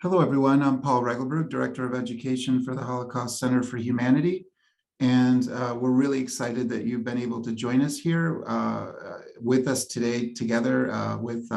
Hello, everyone. I'm Paul Regelberg, Director of Education for the Holocaust Center for Humanity. And we're really excited that you've been able to join us here with us today, together with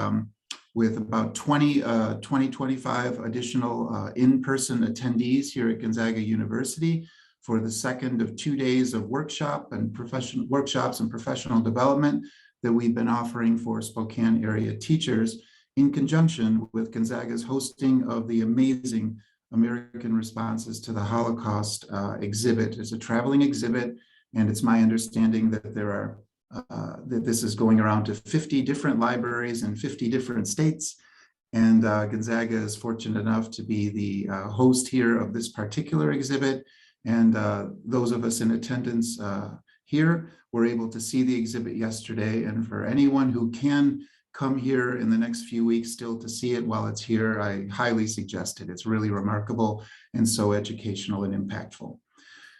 about 25 additional in-person attendees here at Gonzaga University for the second of 2 days of workshops and professional development that we've been offering for Spokane area teachers, in conjunction with Gonzaga's hosting of the amazing American Responses to the Holocaust exhibit. It's a traveling exhibit, and it's my understanding that that this is going around to 50 different libraries in 50 different states. And Gonzaga is fortunate enough to be the host here of this particular exhibit. And those of us in attendance here were able to see the exhibit yesterday. And for anyone who can come here in the next few weeks still to see it while it's here, I highly suggest it. It's really remarkable and so educational and impactful.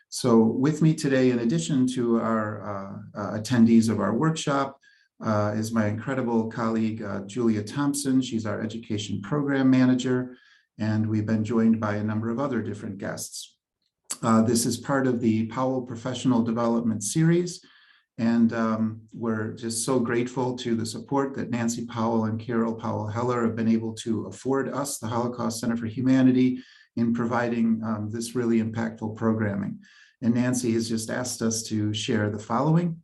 So with me today, in addition to our attendees of our workshop, is my incredible colleague, Julia Thompson. She's our Education Program Manager, and we've been joined by a number of other different guests. This is part of the Powell Professional Development Series. And we're just so grateful to the support that Nancy Powell and Carol Powell-Heller have been able to afford us, the Holocaust Center for Humanity, in providing this really impactful programming. And Nancy has just asked us to share the following.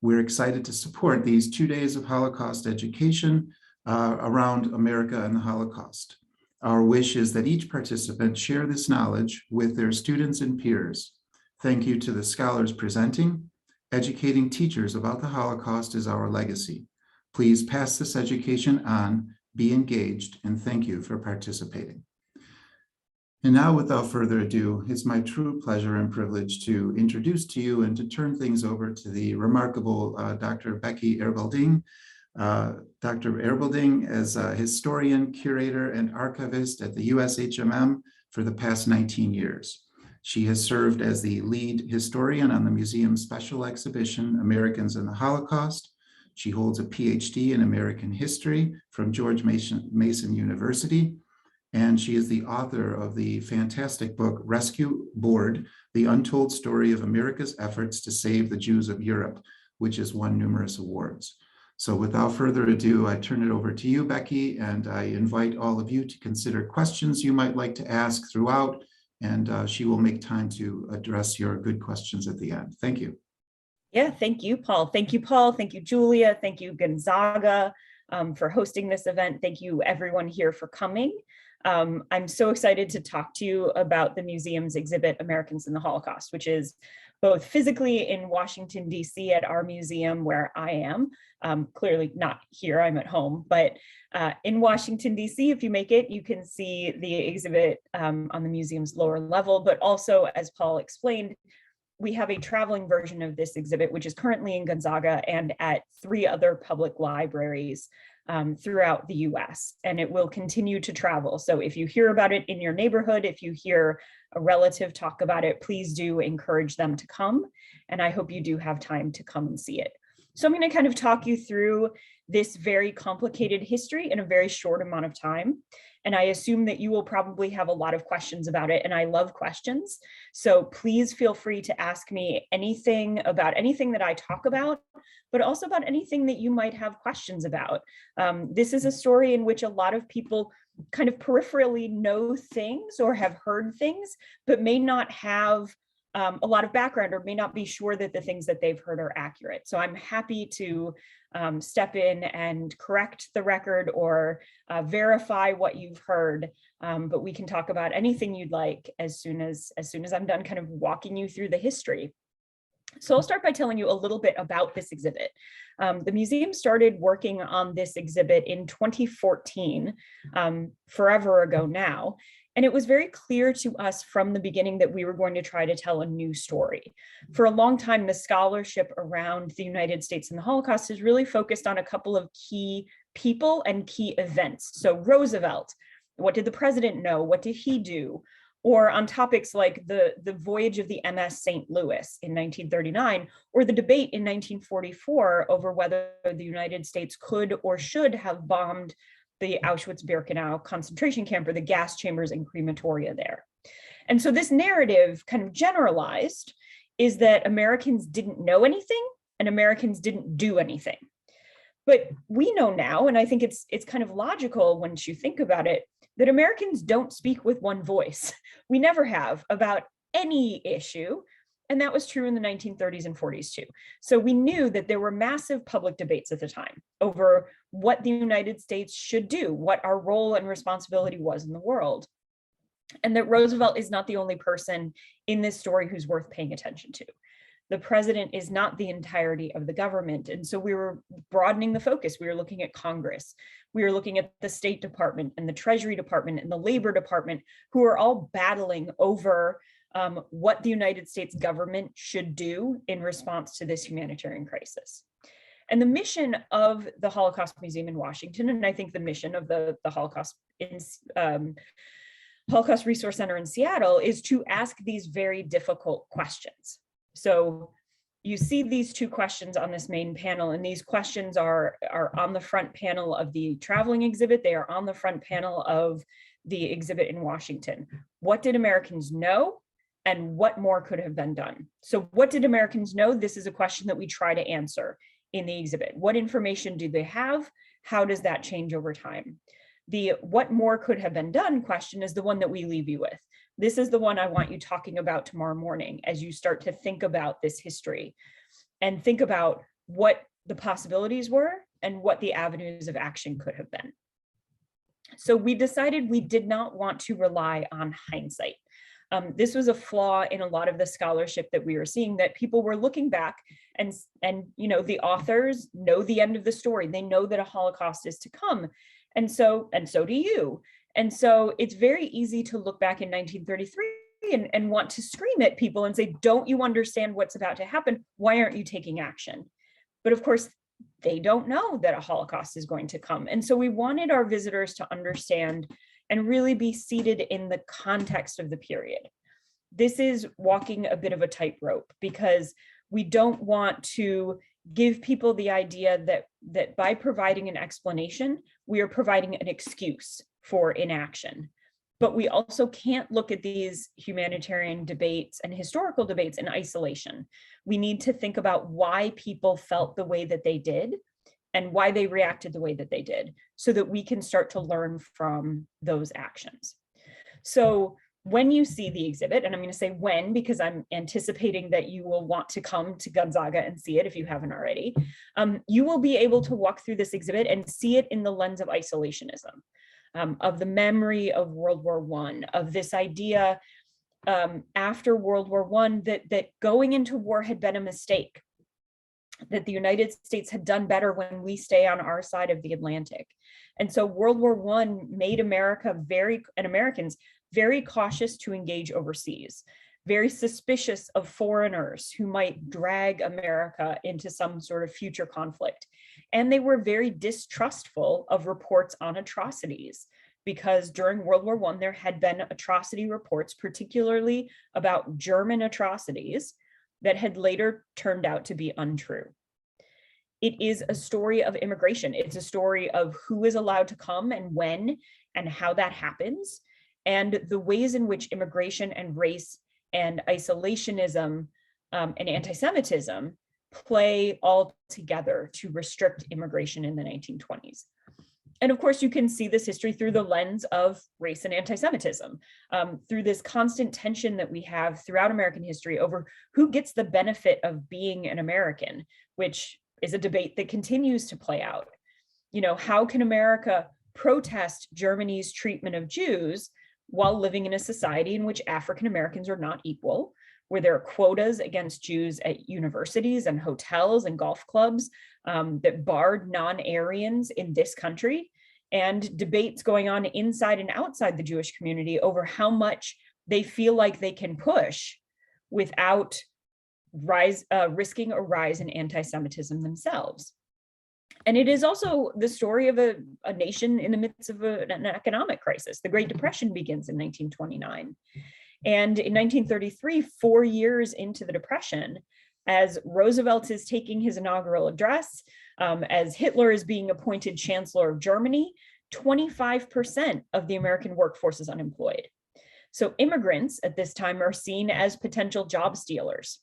We're excited to support these 2 days of Holocaust education around America and the Holocaust. Our wish is that each participant share this knowledge with their students and peers. Thank you to the scholars presenting. Educating teachers about the Holocaust is our legacy. Please pass this education on, be engaged, and thank you for participating. And now, without further ado, it's my true pleasure and privilege to introduce to you and to turn things over to the remarkable Dr. Becky Erbelding. Dr. Erbelding is a historian, curator, and archivist at the USHMM for the past 19 years. She has served as the lead historian on the museum's special exhibition, Americans in the Holocaust. She holds a PhD in American history from George Mason University, and she is the author of the fantastic book, Rescue Board, The Untold Story of America's Efforts to Save the Jews of Europe, which has won numerous awards. So without further ado, I turn it over to you, Becky, and I invite all of you to consider questions you might like to ask throughout, and she will make time to address your good questions at the end. Thank you. Yeah, thank you, Paul. Thank you, Paul. Thank you, Julia. Thank you, Gonzaga, for hosting this event. Thank you, everyone here, for coming. I'm so excited to talk to you about the museum's exhibit, Americans in the Holocaust, which is both physically in Washington, D.C. at our museum where I am. Clearly not here, I'm at home, but in Washington, D.C., if you make it, you can see the exhibit on the museum's lower level, but also, as Paul explained, we have a traveling version of this exhibit, which is currently in Gonzaga and at 3 other public libraries throughout the US, and it will continue to travel. So if you hear about it in your neighborhood, if you hear a relative talk about it, please do encourage them to come. And I hope you do have time to come and see it. So I'm going to kind of talk you through this very complicated history in a very short amount of time. And I assume that you will probably have a lot of questions about it, and I love questions. So please feel free to ask me anything about anything that I talk about, but also about anything that you might have questions about. This is a story in which a lot of people kind of peripherally know things or have heard things, but may not have a lot of background or may not be sure that the things that they've heard are accurate. So I'm happy to step in and correct the record or verify what you've heard, but we can talk about anything you'd like as soon as I'm done kind of walking you through the history. So I'll start by telling you a little bit about this exhibit. The museum started working on this exhibit in 2014, forever ago now. And it was very clear to us from the beginning that we were going to try to tell a new story. For a long time, the scholarship around the United States and the Holocaust has really focused on a couple of key people and key events. So Roosevelt, what did the president know? What did he do? Or on topics like the voyage of the MS St. Louis in 1939, or the debate in 1944 over whether the United States could or should have bombed the Auschwitz-Birkenau concentration camp, or the gas chambers and crematoria there. And so this narrative, kind of generalized, is that Americans didn't know anything and Americans didn't do anything. But we know now, and I think it's kind of logical once you think about it, that Americans don't speak with one voice. We never have about any issue. And that was true in the 1930s and 40s too. So we knew that there were massive public debates at the time over what the United States should do, what our role and responsibility was in the world. And that Roosevelt is not the only person in this story who's worth paying attention to. The president is not the entirety of the government. And so we were broadening the focus. We were looking at Congress. We were looking at the State Department and the Treasury Department and the Labor Department, who are all battling over what the United States government should do in response to this humanitarian crisis. And the mission of the Holocaust Museum in Washington, and I think the mission of the Holocaust Resource Center in Seattle, is to ask these very difficult questions. So you see these two questions on this main panel, and these questions are on the front panel of the traveling exhibit. They are on the front panel of the exhibit in Washington. What did Americans know? And what more could have been done? So what did Americans know? This is a question that we try to answer in the exhibit. What information do they have? How does that change over time? The what more could have been done question is the one that we leave you with. This is the one I want you talking about tomorrow morning as you start to think about this history and think about what the possibilities were and what the avenues of action could have been. So we decided we did not want to rely on hindsight. This was a flaw in a lot of the scholarship that we were seeing, that people were looking back and you know, the authors know the end of the story. They know that a Holocaust is to come. And so do you. And so it's very easy to look back in 1933 and want to scream at people and say, don't you understand what's about to happen? Why aren't you taking action? But of course, they don't know that a Holocaust is going to come. And so we wanted our visitors to understand and really be seated in the context of the period. This is walking a bit of a tightrope, because we don't want to give people the idea that by providing an explanation, we are providing an excuse for inaction. But we also can't look at these humanitarian debates and historical debates in isolation. We need to think about why people felt the way that they did and why they reacted the way that they did, so that we can start to learn from those actions. So when you see the exhibit, and I'm going to say when, because I'm anticipating that you will want to come to Gonzaga and see it if you haven't already, you will be able to walk through this exhibit and see it in the lens of isolationism, of the memory of World War I, of this idea after World War I that going into war had been a mistake, that the United States had done better when we stay on our side of the Atlantic. And so World War I made America and Americans very cautious to engage overseas, very suspicious of foreigners who might drag America into some sort of future conflict. And they were very distrustful of reports on atrocities, because during World War I, there had been atrocity reports, particularly about German atrocities, that had later turned out to be untrue. It is a story of immigration. It's a story of who is allowed to come and when and how that happens, and the ways in which immigration and race and isolationism and anti-Semitism play all together to restrict immigration in the 1920s. And of course, you can see this history through the lens of race and anti-Semitism, through this constant tension that we have throughout American history over who gets the benefit of being an American, which is a debate that continues to play out. You know, how can America protest Germany's treatment of Jews while living in a society in which African Americans are not equal, where there are quotas against Jews at universities and hotels and golf clubs that barred non-Aryans in this country, and debates going on inside and outside the Jewish community over how much they feel like they can push without risking a rise in anti-Semitism themselves. And it is also the story of a nation in the midst of an economic crisis. The Great Depression begins in 1929. And in 1933, 4 years into the Depression, as Roosevelt is taking his inaugural address, as Hitler is being appointed Chancellor of Germany, 25% of the American workforce is unemployed. So immigrants at this time are seen as potential job stealers.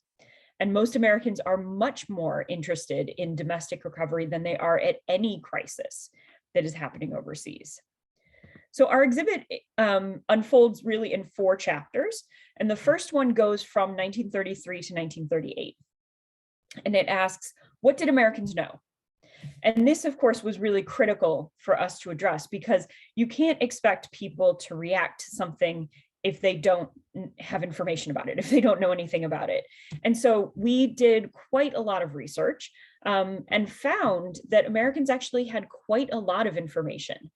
And most Americans are much more interested in domestic recovery than they are at any crisis that is happening overseas. So our exhibit unfolds really in 4 chapters. And the first one goes from 1933 to 1938. And it asks, what did Americans know? And this, of course, was really critical for us to address, because you can't expect people to react to something if they don't have information about it, if they don't know anything about it. And so we did quite a lot of research and found that Americans actually had quite a lot of information,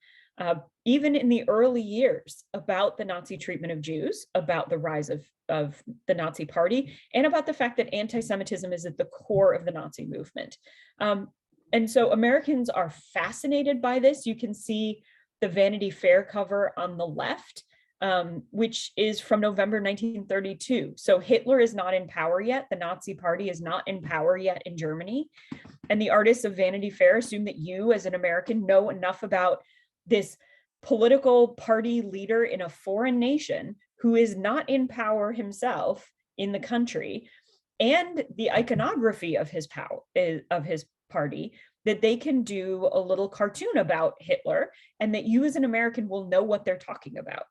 even in the early years, about the Nazi treatment of Jews, about the rise of the Nazi Party, and about the fact that anti-Semitism is at the core of the Nazi movement. And so Americans are fascinated by this. You can see the Vanity Fair cover on the left, which is from November 1932. So Hitler is not in power yet. The Nazi Party is not in power yet in Germany. And the artists of Vanity Fair assume that you, as an American, know enough about this political party leader in a foreign nation who is not in power himself in the country, and the iconography of his power, of his party, that they can do a little cartoon about Hitler, and that you as an American will know what they're talking about.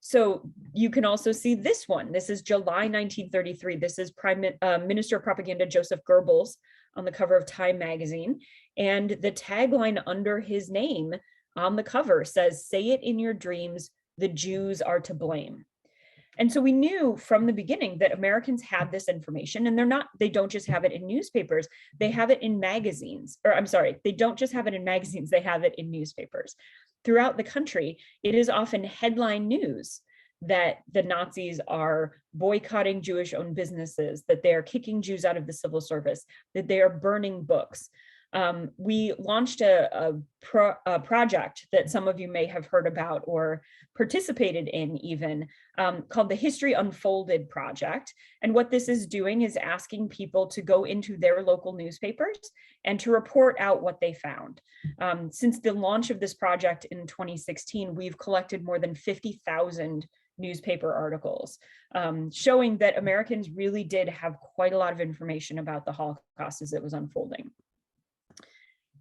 So you can also see this one. This is July 1933. This is Minister of Propaganda Joseph Goebbels on the cover of Time magazine. And the tagline under his name on the cover says, "Say it in your dreams, the Jews are to blame." And so we knew from the beginning that Americans had this information, and they don't just have it in newspapers, they have it in magazines, or I'm sorry, they don't just have it in magazines, they have it in newspapers. Throughout the country, it is often headline news that the Nazis are boycotting Jewish-owned businesses, that they are kicking Jews out of the civil service, that they are burning books. We launched a project that some of you may have heard about or participated in even, called the History Unfolded Project. And what this is doing is asking people to go into their local newspapers and to report out what they found. Since the launch of this project in 2016, we've collected more than 50,000 newspaper articles, showing that Americans really did have quite a lot of information about the Holocaust as it was unfolding.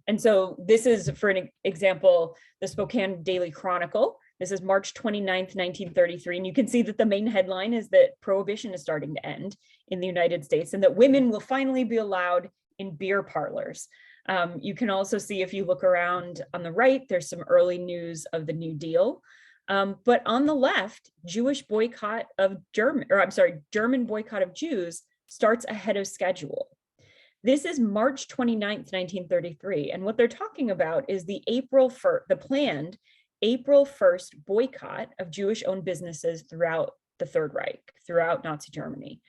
And so this is, for an example, the Spokane Daily Chronicle. This is March 29th, 1933. And you can see that the main headline is that prohibition is starting to end in the United States and that women will finally be allowed in beer parlors. You can also see, if you look around on the right, there's some early news of the New Deal. But on the left, German boycott of Jews starts ahead of schedule. This is March 29th, 1933. And what they're talking about is the planned April 1st boycott of Jewish-owned businesses throughout the Third Reich, throughout Nazi Germany.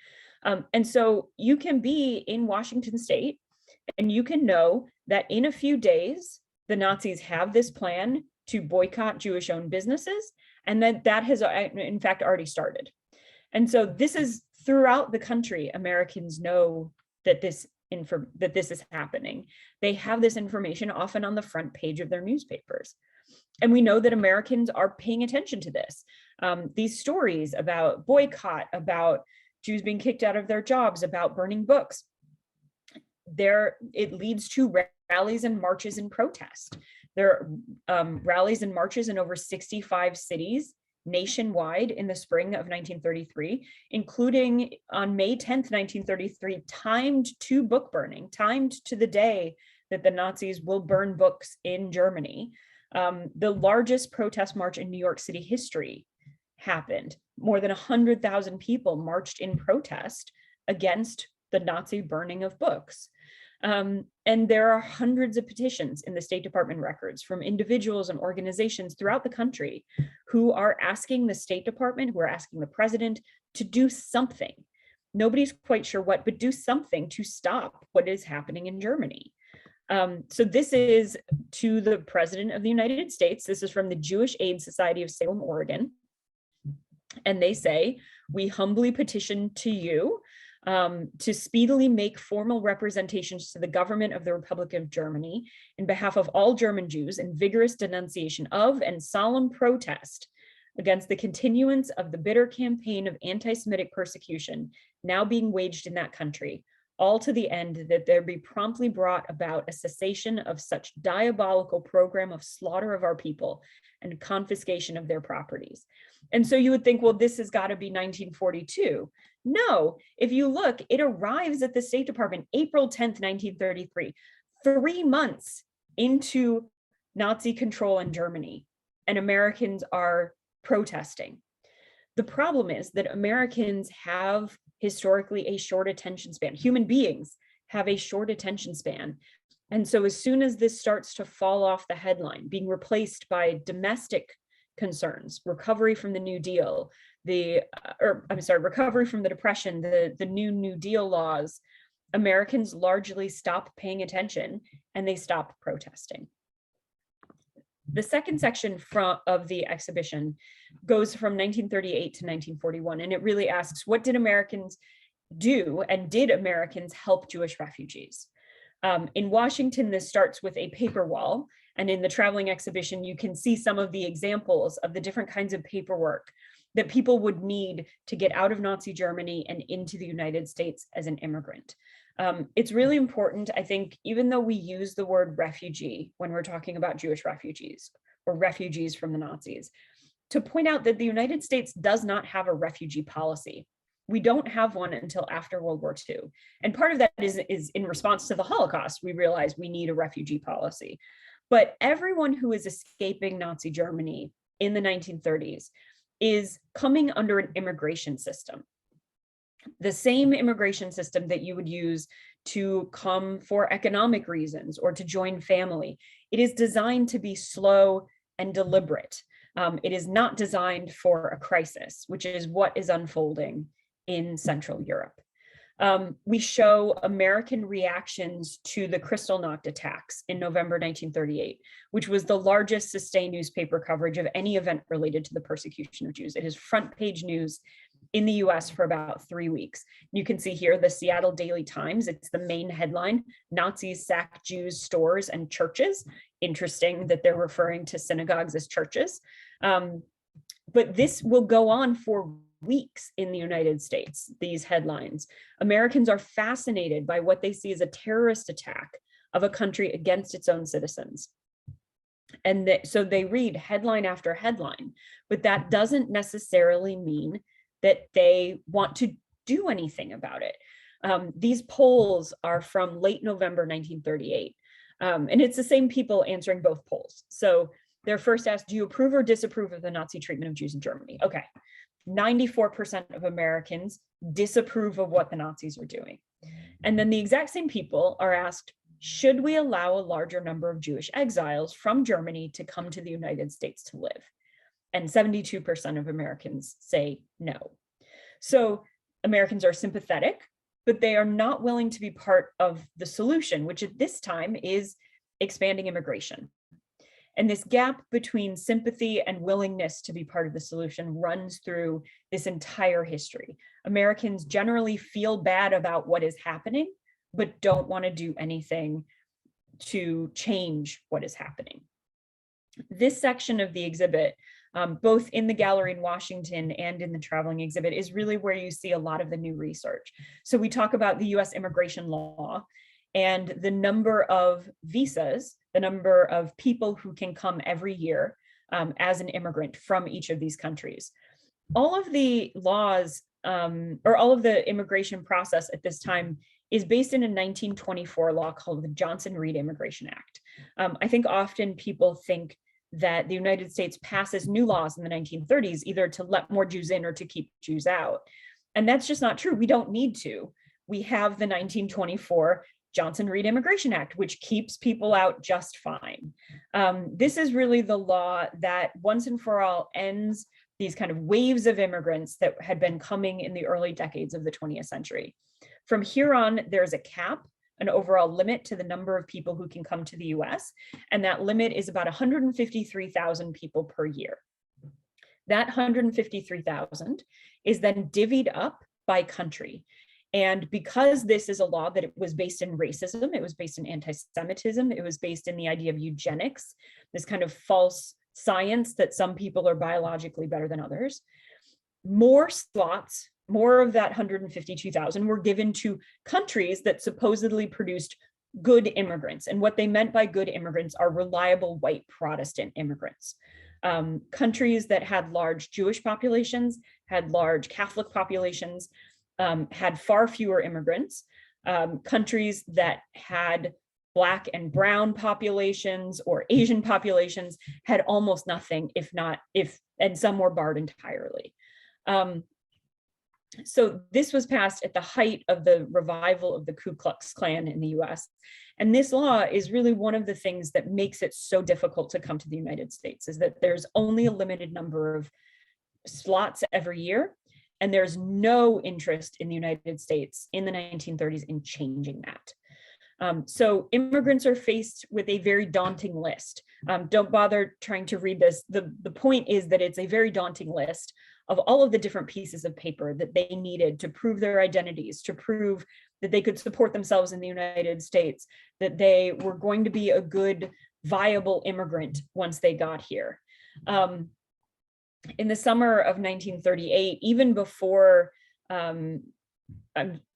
And so you can be in Washington State and you can know that in a few days, the Nazis have this plan to boycott Jewish-owned businesses, and that has in fact already started. And so this is throughout the country, Americans know that this is happening. They have this information often on the front page of their newspapers. And we know that Americans are paying attention to this. These stories about boycott, about Jews being kicked out of their jobs, about burning books, it leads to rallies and marches and protest. There are rallies and marches in over 65 cities nationwide in the spring of 1933, including on May 10th, 1933, timed to book burning, timed to the day that the Nazis will burn books in Germany. The largest protest march in New York City history happened. More than 100,000 people marched in protest against the Nazi burning of books. And there are hundreds of petitions in the State Department records from individuals and organizations throughout the country who are asking the State Department, who are asking the president to do something. Nobody's quite sure what, but do something to stop what is happening in Germany. So this is to the President of the United States. This is from the Jewish Aid Society of Salem, Oregon. And they say, "We humbly petition to you to speedily make formal representations to the government of the Republic of Germany in behalf of all German Jews in vigorous denunciation of and solemn protest against the continuance of the bitter campaign of anti-Semitic persecution now being waged in that country, all to the end that there be promptly brought about a cessation of such diabolical program of slaughter of our people and confiscation of their properties. And so you would think, well, this has got to be 1942. No, if you look, it arrives at the State Department April 10th, 1933, 3 months into Nazi control in Germany, and Americans are protesting. The problem is that Americans have historically a short attention span. Human beings have a short attention span. And so as soon as this starts to fall off the headline, being replaced by domestic concerns, recovery from the New Deal, recovery from the Depression, the New Deal laws, Americans largely stop paying attention and they stop protesting. The second section of the exhibition goes from 1938 to 1941, and it really asks, what did Americans do, and did Americans help Jewish refugees? In Washington, this starts with a paper wall, and in the traveling exhibition, you can see some of the examples of the different kinds of paperwork that people would need to get out of Nazi Germany and into the United States as an immigrant. It's really important, I think, even though we use the word refugee when we're talking about Jewish refugees or refugees from the Nazis, to point out that the United States does not have a refugee policy. We don't have one until after World War II. And part of that is in response to the Holocaust. We realize we need a refugee policy. But everyone who is escaping Nazi Germany in the 1930s is coming under an immigration system. The same immigration system that you would use to come for economic reasons or to join family. It is designed to be slow and deliberate. It is not designed for a crisis, which is what is unfolding in Central Europe. We show American reactions to the Kristallnacht attacks in November 1938, which was the largest sustained newspaper coverage of any event related to the persecution of Jews. It is front page news in the US for about 3 weeks. You can see here the Seattle Daily Times. It's the main headline: Nazis sack Jews' stores and churches. Interesting that they're referring to synagogues as churches. But this will go on for weeks in the United States, these headlines. Americans are fascinated by what they see as a terrorist attack of a country against its own citizens. And so they read headline after headline, but that doesn't necessarily mean that they want to do anything about it. These polls are from late November 1938, and it's the same people answering both polls. So they're first asked, do you approve or disapprove of the Nazi treatment of Jews in Germany? Okay, 94% of Americans disapprove of what the Nazis are doing. And then the exact same people are asked, should we allow a larger number of Jewish exiles from Germany to come to the United States to live? And 72% of Americans say no. So Americans are sympathetic, but they are not willing to be part of the solution, which at this time is expanding immigration. And this gap between sympathy and willingness to be part of the solution runs through this entire history. Americans generally feel bad about what is happening, but don't want to do anything to change what is happening. This section of the exhibit, both in the gallery in Washington and in the traveling exhibit, is really where you see a lot of the new research. So we talk about the US immigration law and the number of visas, the number of people who can come every year as an immigrant from each of these countries. All of the laws or all of the immigration process at this time is based in a 1924 law called the Johnson-Reed Immigration Act. I think often people think that the United States passes new laws in the 1930s, either to let more Jews in or to keep Jews out. And that's just not true. We don't need to. We have the 1924 Johnson-Reed Immigration Act, which keeps people out just fine. This is really the law that once and for all ends these kind of waves of immigrants that had been coming in the early decades of the 20th century. From here on, there's a cap, an overall limit to the number of people who can come to the US, and that limit is about 153,000 people per year. That 153,000 is then divvied up by country. And because this is a law that it was based in racism, it was based in anti-Semitism, it was based in the idea of eugenics, this kind of false science that some people are biologically better than others, more slots, more of that 152,000 were given to countries that supposedly produced good immigrants. And what they meant by good immigrants are reliable white Protestant immigrants. Countries that had large Jewish populations, had large Catholic populations, had far fewer immigrants. Countries that had Black and brown populations or Asian populations had almost nothing, and some were barred entirely. So this was passed at the height of the revival of the Ku Klux Klan in the US. And this law is really one of the things that makes it so difficult to come to the United States, is that there's only a limited number of slots every year. And there's no interest in the United States in the 1930s in changing that. So immigrants are faced with a very daunting list. Don't bother trying to read this. The point is that it's a very daunting list of all of the different pieces of paper that they needed to prove their identities, to prove that they could support themselves in the United States, that they were going to be a good, viable immigrant once they got here. In the summer of 1938, even before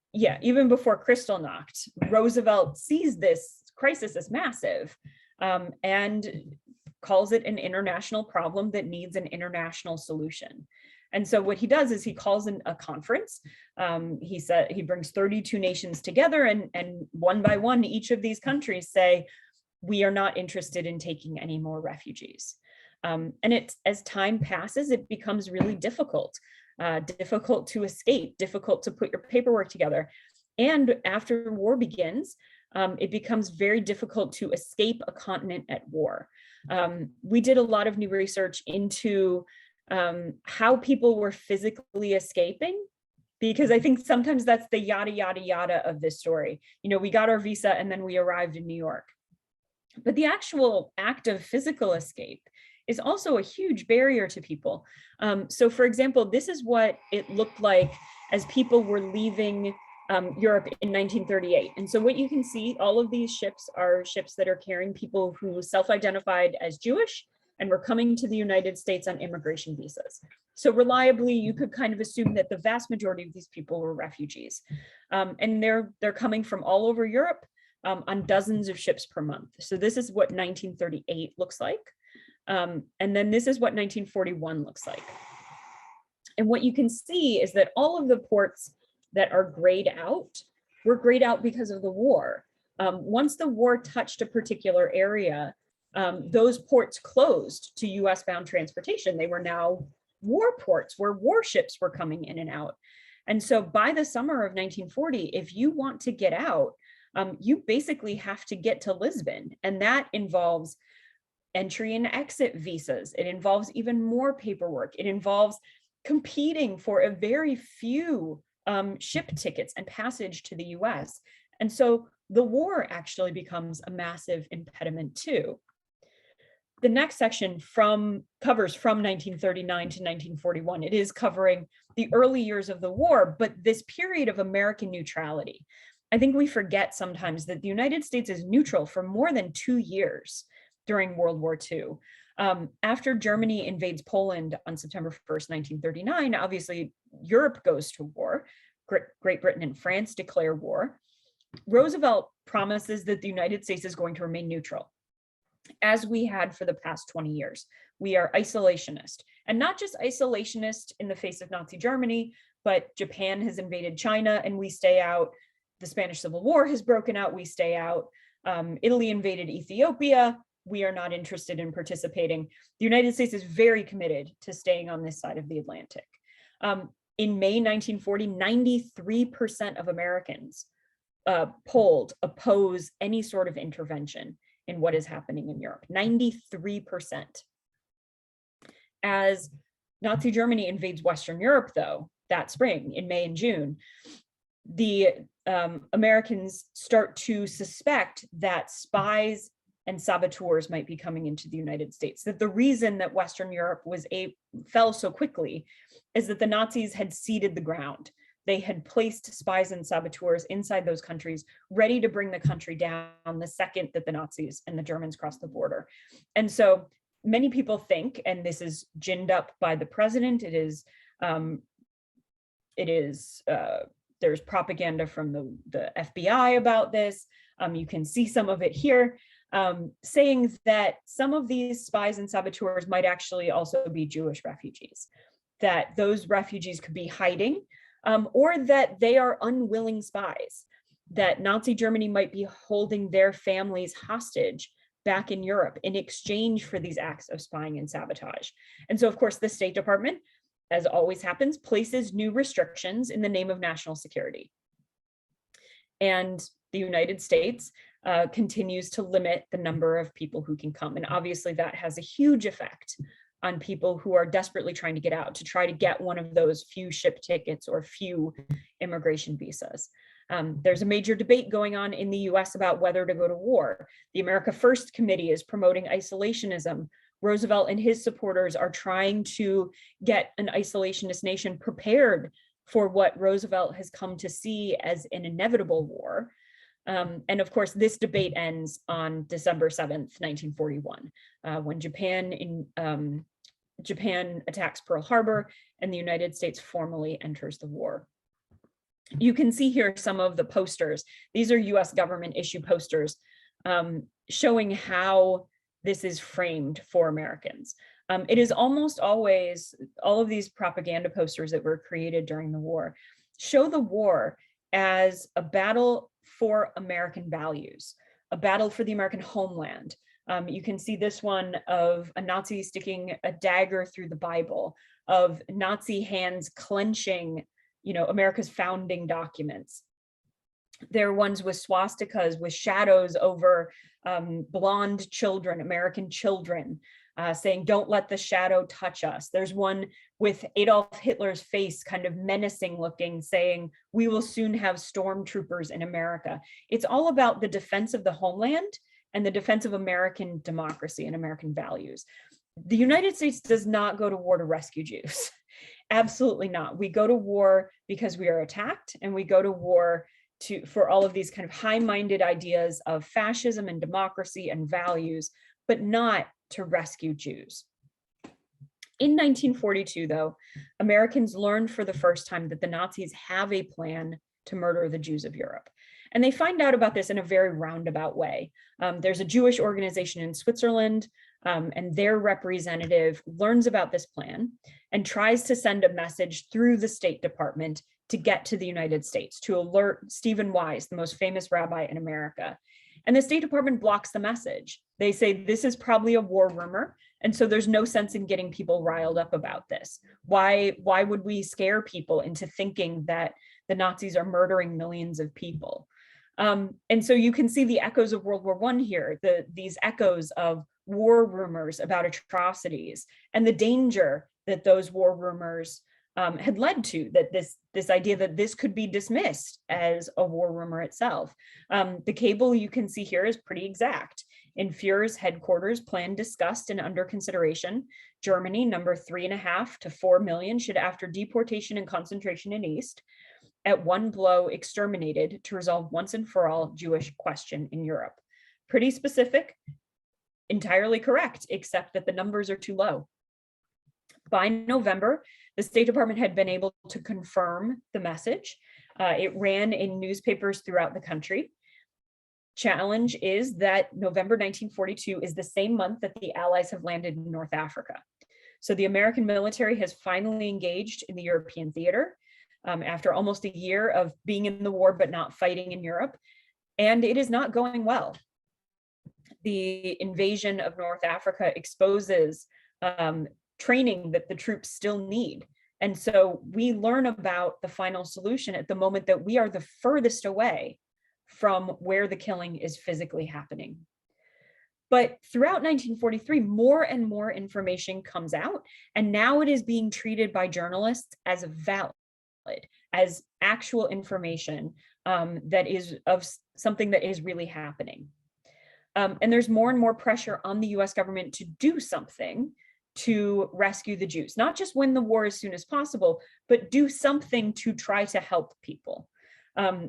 Kristallnacht, Roosevelt sees this crisis as massive and calls it an international problem that needs an international solution. And so what he does is he calls in a conference. He brings 32 nations together, and one by one, each of these countries say, we are not interested in taking any more refugees. And as time passes, it becomes really difficult to escape, difficult to put your paperwork together. And after war begins, it becomes very difficult to escape a continent at war. We did a lot of new research into how people were physically escaping, because I think sometimes that's the yada, yada, yada of this story. You know, we got our visa and then we arrived in New York. But the actual act of physical escape is also a huge barrier to people. So for example, this is what it looked like as people were leaving Europe in 1938. And so what you can see, all of these ships are ships that are carrying people who self-identified as Jewish and were coming to the United States on immigration visas. So reliably, you could kind of assume that the vast majority of these people were refugees. And they're coming from all over Europe on dozens of ships per month. So this is what 1938 looks like. And then this is what 1941 looks like. And what you can see is that all of the ports that are grayed out were grayed out because of the war. Once the war touched a particular area, those ports closed to US bound transportation. They were now war ports where warships were coming in and out. And so by the summer of 1940, if you want to get out, you basically have to get to Lisbon. And that involves entry and exit visas. It involves even more paperwork. It involves competing for a very few ship tickets and passage to the US. And so the war actually becomes a massive impediment too. The next section covers from 1939 to 1941. It is covering the early years of the war, but this period of American neutrality. I think we forget sometimes that the United States is neutral for more than 2 years during World War II. After Germany invades Poland on September 1st, 1939, obviously Europe goes to war. Great Britain and France declare war. Roosevelt promises that the United States is going to remain neutral, as we had for the past 20 years. We are isolationist, and not just isolationist in the face of Nazi Germany, but Japan has invaded China and we stay out. The Spanish Civil War has broken out, we stay out. Italy invaded Ethiopia, we are not interested in participating. The United States is very committed to staying on this side of the Atlantic. In May 1940, 93% of Americans polled oppose any sort of intervention in what is happening in Europe, 93%. As Nazi Germany invades Western Europe, though, that spring in May and June, the Americans start to suspect that spies and saboteurs might be coming into the United States. That the reason that Western Europe fell so quickly is that the Nazis had ceded the ground. they had placed spies and saboteurs inside those countries, ready to bring the country down the second that the Nazis and the Germans crossed the border. And so many people think, and this is ginned up by the president, there's propaganda from the FBI about this. You can see some of it here, saying that some of these spies and saboteurs might actually also be Jewish refugees, that those refugees could be hiding, or that they are unwilling spies, that Nazi Germany might be holding their families hostage back in Europe in exchange for these acts of spying and sabotage. And so, of course, the State Department, as always happens, places new restrictions in the name of national security. And the United States continues to limit the number of people who can come. And obviously that has a huge effect on people who are desperately trying to get out, to try to get one of those few ship tickets or few immigration visas. There's a major debate going on in the US about whether to go to war. The America First Committee is promoting isolationism. Roosevelt and his supporters are trying to get an isolationist nation prepared for what Roosevelt has come to see as an inevitable war. And of course, this debate ends on December 7th, 1941, when Japan attacks Pearl Harbor and the United States formally enters the war. You can see here some of the posters. These are US government issue posters showing how this is framed for Americans. It is almost always, all of these propaganda posters that were created during the war show the war as a battle for American values, a battle for the American homeland. You can see this one of a Nazi sticking a dagger through the Bible, of Nazi hands clenching, America's founding documents. There are ones with swastikas, with shadows over blonde children, American children, saying, "Don't let the shadow touch us." There's one with Adolf Hitler's face kind of menacing looking, saying, "We will soon have stormtroopers in America." It's all about the defense of the homeland and the defense of American democracy and American values. The United States does not go to war to rescue Jews. Absolutely not. We go to war because we are attacked, and we go to war for all of these kind of high-minded ideas of fascism and democracy and values, but not to rescue Jews. In 1942, though, Americans learned for the first time that the Nazis have a plan to murder the Jews of Europe. And they find out about this in a very roundabout way. There's a Jewish organization in Switzerland, and their representative learns about this plan and tries to send a message through the State Department to get to the United States, to alert Stephen Wise, the most famous rabbi in America. And the State Department blocks the message. They say this is probably a war rumor, and so there's no sense in getting people riled up about this. Why would we scare people into thinking that the Nazis are murdering millions of people? And so you can see the echoes of World War I here, these echoes of war rumors about atrocities and the danger that those war rumors had led to, that this idea that this could be dismissed as a war rumor itself. The cable you can see here is pretty exact. In Führer's headquarters, plan discussed and under consideration, Germany, number 3.5 to 4 million, should after deportation and concentration in East, at one blow exterminated to resolve once and for all Jewish question in Europe. Pretty specific, entirely correct, except that the numbers are too low. By November, the State Department had been able to confirm the message. It ran in newspapers throughout the country. Challenge is that November 1942 is the same month that the Allies have landed in North Africa. So the American military has finally engaged in the European theater after almost a year of being in the war but not fighting in Europe, and it is not going well. The invasion of North Africa exposes training that the troops still need. And so we learn about the final solution at the moment that we are the furthest away from where the killing is physically happening. But throughout 1943, more and more information comes out, and now it is being treated by journalists as valid, as actual information that is of something that is really happening. And there's more and more pressure on the US government to do something to rescue the Jews, not just win the war as soon as possible, but do something to try to help people.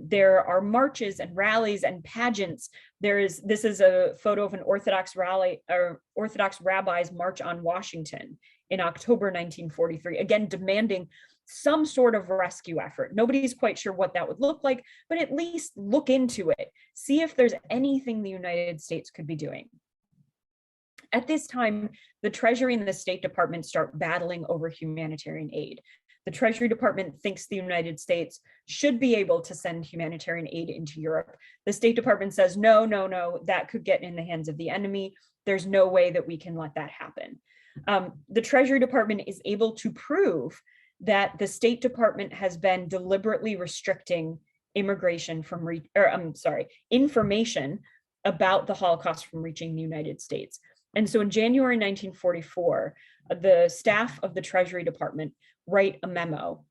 There are marches and rallies and pageants. This is a photo of an Orthodox rally or Orthodox rabbis march on Washington in October 1943, again, demanding some sort of rescue effort. Nobody's quite sure what that would look like, but at least look into it. See if there's anything the United States could be doing. At this time, the Treasury and the State Department start battling over humanitarian aid. The Treasury Department thinks the United States should be able to send humanitarian aid into Europe. The State Department says, no, no, no, that could get in the hands of the enemy. There's no way that we can let that happen. The Treasury Department is able to prove that the State Department has been deliberately restricting information about the Holocaust from reaching the United States. And so in January 1944, the staff of the Treasury Department write a memo.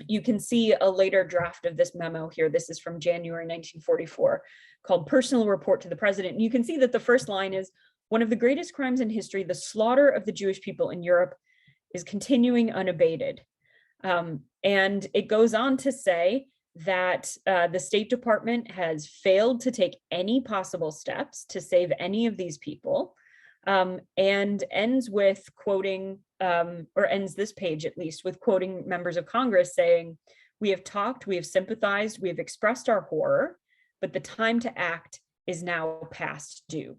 You can see a later draft of this memo here. This is from January 1944, called Personal Report to the President. And you can see that the first line is, one of the greatest crimes in history, the slaughter of the Jewish people in Europe, is continuing unabated. And it goes on to say that the State Department has failed to take any possible steps to save any of these people, and ends with quoting, or ends this page at least, with quoting members of Congress saying, "We have talked, we have sympathized, we have expressed our horror, but the time to act is now past due."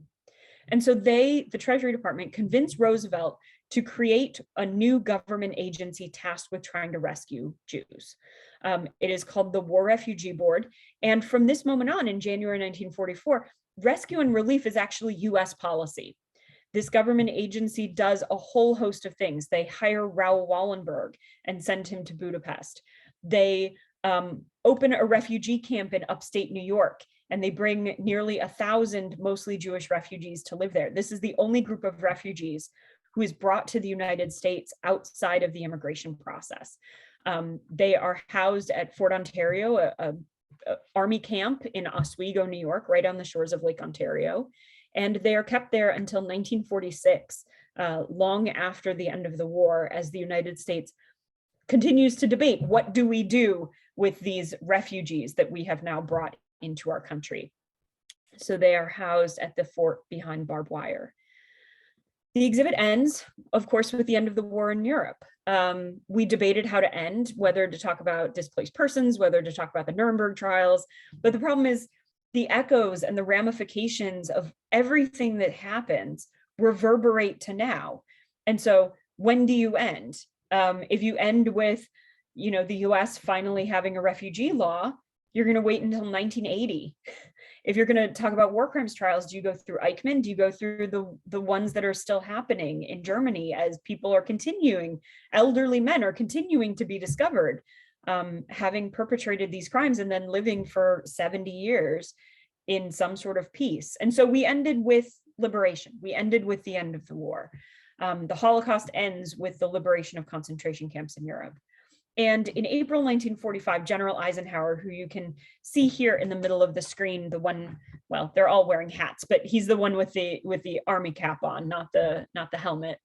And so the Treasury Department, convinced Roosevelt to create a new government agency tasked with trying to rescue Jews. It is called the War Refugee Board. And from this moment on, in January 1944, rescue and relief is actually US policy. This government agency does a whole host of things. They hire Raoul Wallenberg and send him to Budapest. They open a refugee camp in upstate New York, and they bring nearly 1,000 mostly Jewish refugees to live there. This is the only group of refugees who is brought to the United States outside of the immigration process. They are housed at Fort Ontario, a army camp in Oswego, New York, right on the shores of Lake Ontario. And they are kept there until 1946, long after the end of the war, as the United States continues to debate, what do we do with these refugees that we have now brought into our country? So they are housed at the fort behind barbed wire. The exhibit ends, of course, with the end of the war in Europe. We debated how to end, whether to talk about displaced persons, whether to talk about the Nuremberg trials. But the problem is the echoes and the ramifications of everything that happens reverberate to now. And so when do you end? If you end with, the US finally having a refugee law, you're going to wait until 1980. If you're going to talk about war crimes trials, do you go through Eichmann? Do you go through the ones that are still happening in Germany as people are continuing, elderly men are continuing to be discovered, having perpetrated these crimes and then living for 70 years in some sort of peace? And so we ended with liberation. We ended with the end of the war. The Holocaust ends with the liberation of concentration camps in Europe. And in April 1945, General Eisenhower, who you can see here in the middle of the screen, the one, well, they're all wearing hats, but he's the one with the army cap on, not the helmet.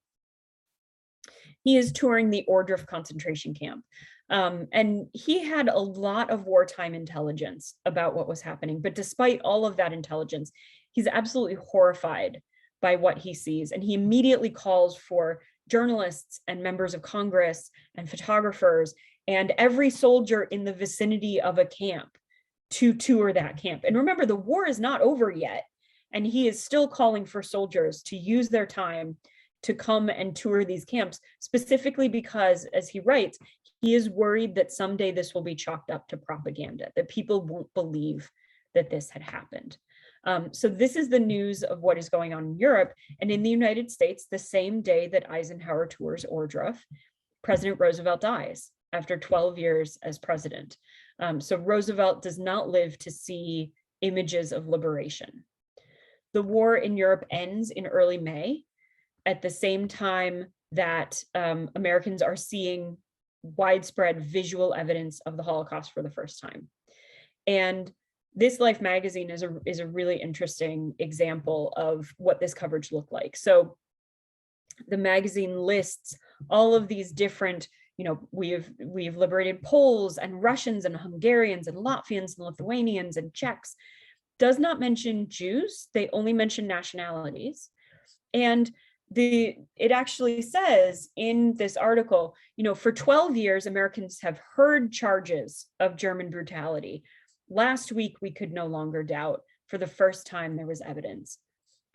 He is touring the Ohrdruf concentration camp. And he had a lot of wartime intelligence about what was happening. But despite all of that intelligence, he's absolutely horrified by what he sees. And he immediately calls for journalists and members of Congress and photographers and every soldier in the vicinity of a camp to tour that camp. And remember, the war is not over yet. And he is still calling for soldiers to use their time to come and tour these camps, specifically because, as he writes, he is worried that someday this will be chalked up to propaganda, that people won't believe that this had happened. So this is the news of what is going on in Europe. And in the United States, the same day that Eisenhower tours Ohrdruf, President Roosevelt dies after 12 years as president. So Roosevelt does not live to see images of liberation. The war in Europe ends in early May, at the same time that Americans are seeing widespread visual evidence of the Holocaust for the first time. And This Life magazine is a really interesting example of what this coverage looked like. So The magazine lists all of these different, we've liberated Poles and Russians and Hungarians and Latvians and Lithuanians and Czechs. Does not mention Jews. They only mention nationalities. And it actually says in this article, for 12 years, Americans have heard charges of German brutality. Last week, we could no longer doubt. For the first time, there was evidence.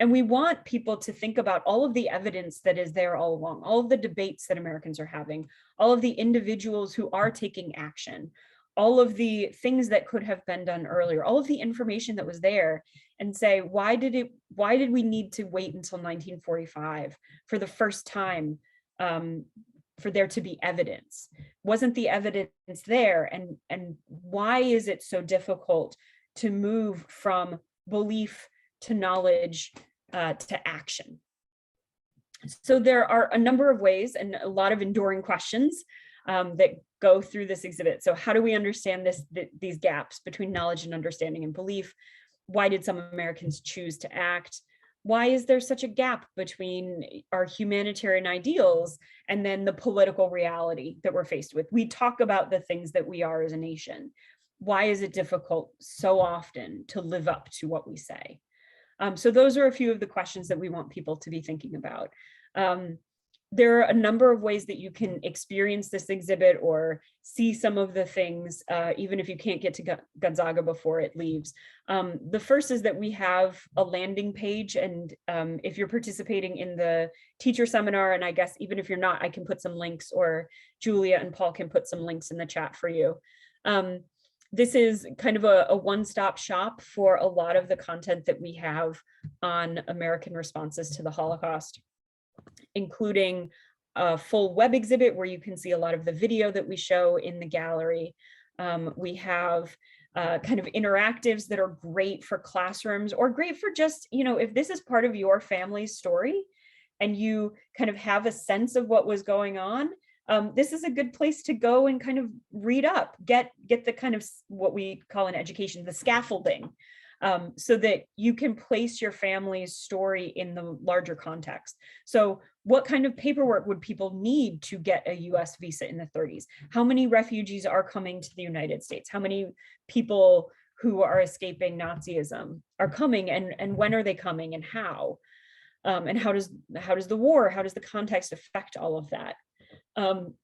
And we want people to think about all of the evidence that is there all along, all of the debates that Americans are having, all of the individuals who are taking action, all of the things that could have been done earlier, all of the information that was there, and say, why did we need to wait until 1945 for the first time for there to be evidence? Wasn't the evidence there? And why is it so difficult to move from belief to knowledge to action? So there are a number of ways and a lot of enduring questions that go through this exhibit. So how do we understand these gaps between knowledge and understanding and belief? Why did some Americans choose to act? Why is there such a gap between our humanitarian ideals and then the political reality that we're faced with? We talk about the things that we are as a nation. Why is it difficult so often to live up to what we say? So those are a few of the questions that we want people to be thinking about. There are a number of ways that you can experience this exhibit or see some of the things, even if you can't get to Gonzaga before it leaves. The first is that we have a landing page, and if you're participating in the teacher seminar, and I guess even if you're not, I can put some links, or Julia and Paul can put some links in the chat for you. This is kind of a one-stop shop for a lot of the content that we have on American responses to the Holocaust, including a full web exhibit where you can see a lot of the video that we show in the gallery. We have kind of interactives that are great for classrooms, or great for just, if this is part of your family's story and you kind of have a sense of what was going on, this is a good place to go and kind of read up, get the kind of what we call in education, the scaffolding, so that you can place your family's story in the larger context. So what kind of paperwork would people need to get a US visa in the 30s? How many refugees are coming to the United States? How many people who are escaping Nazism are coming, and when are they coming, and how? And how does the war, how does the context affect all of that?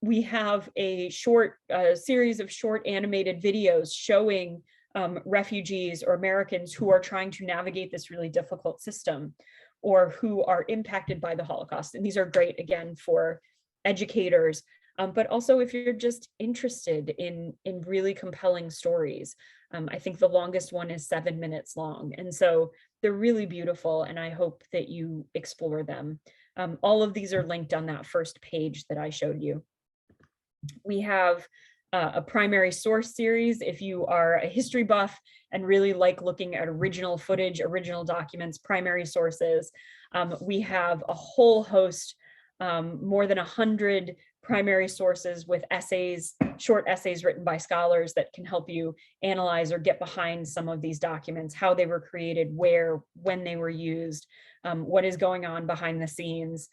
We have a series of short animated videos showing refugees or Americans who are trying to navigate this really difficult system, or who are impacted by the Holocaust. And these are great, again, for educators, but also if you're just interested in really compelling stories. I think the longest one is 7 minutes long. And so they're really beautiful, and I hope that you explore them. All of these are linked on that first page that I showed you. We have a primary source series. If you are a history buff and really like looking at original footage, original documents, primary sources, we have a whole host, more than 100 primary sources with essays, short essays written by scholars that can help you analyze or get behind some of these documents, how they were created, where, when they were used, what is going on behind the scenes.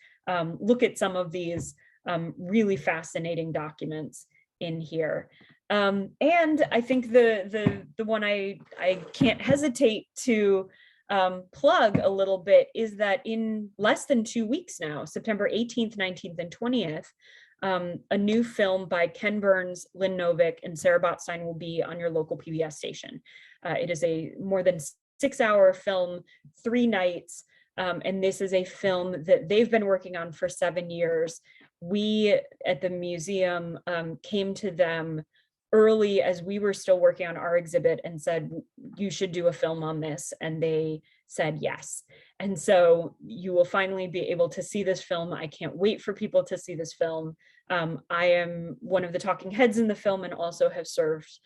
Look at some of these really fascinating documents in here. And I think the one I can't hesitate to plug a little bit is that in less than 2 weeks now, September 18th, 19th, and 20th, a new film by Ken Burns, Lynn Novick, and Sarah Botstein will be on your local PBS station. It is a more than 6-hour film, 3 nights, and this is a film that they've been working on for 7 years. We at the museum came to them early as we were still working on our exhibit and said, you should do a film on this, and they said yes. And so you will finally be able to see this film. I can't wait for people to see this film. I am one of the talking heads in the film and also have served